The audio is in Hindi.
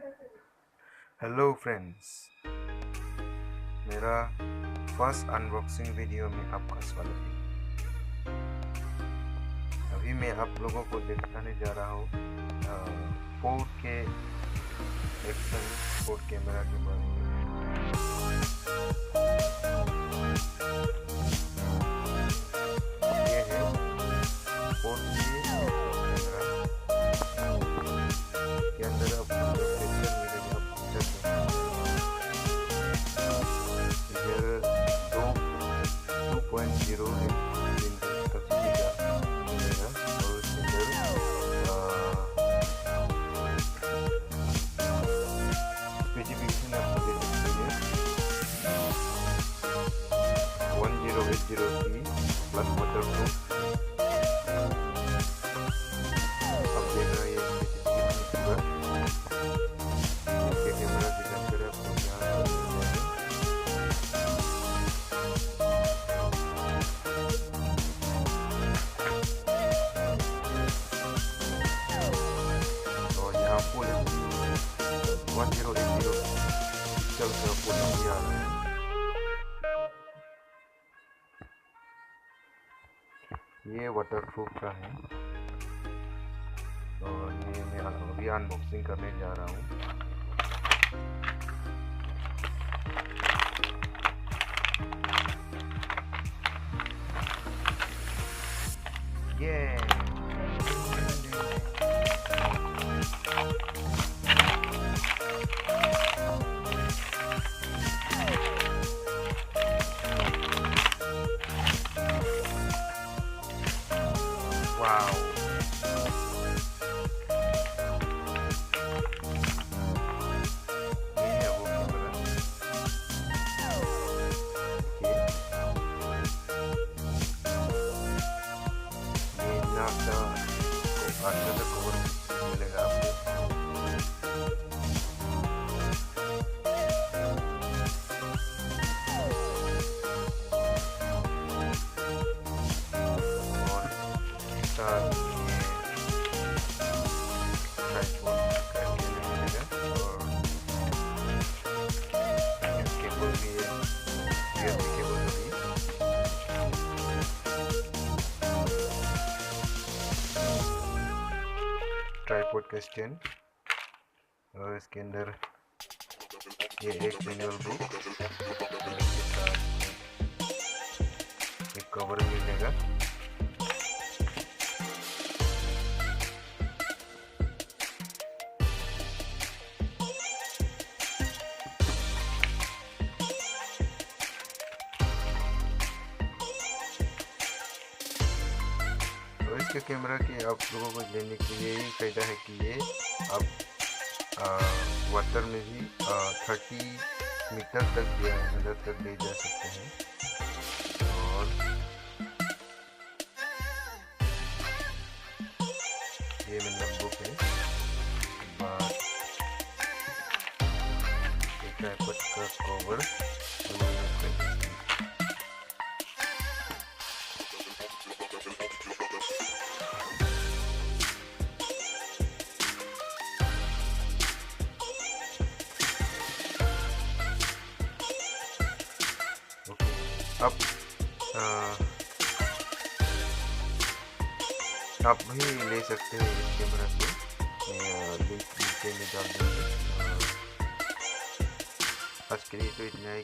हेलो फ्रेंड्स, मेरा फर्स्ट अनबॉक्सिंग वीडियो में आपका स्वागत है। अभी मैं आप लोगों को दिखाने जा रहा हूँ 4K एक्शन 4 कैमरा के बारे में। ये है 4K कैमरा के अंदर आपको फीचर मिलेगा। इधर 2.0 का मिलेगा और उसके स्पेसिफिकेशन आपको दे सकते हैं 1080p प्लस वाटरप्रूफ। अब देख रहा है ये स्पेसिफिकेशन पूरा कैमरा डिजाइन करे आपको यहाँ और यहाँ फुल 1080 पिक्सल का फुल एचडी आ रहा है। ये वाटरप्रूफ का है और ये मैं अभी अनबॉक्सिंग करने जा रहा हूँ। ये वाओ, ये है वो कैमरा। ये नाक का अच्छा सा कवर मिलेगा आपको। और इसका ट्राइपॉड का केबल मिलेगा और केबल भी है, USB केबल भी। ट्राइपॉड का स्टैंड और इसके अंदर ये एक मैनुअल बुक और इसके साथ एक कवर मिलेगा। तो इसके कैमरा के आप लोगों को लेने के लिए यही फायदा है कि ये आप वाटर में भी 30 मीटर तक या अंदर तक ले जा सकते हैं। और ये मेरा बुक है। बाद एक ट्राइपॉड का कवर आप भी ले सकते हैं इस कैमरा को, लिंक नीचे में डाल देंगे। आज के लिए तो इतना ही।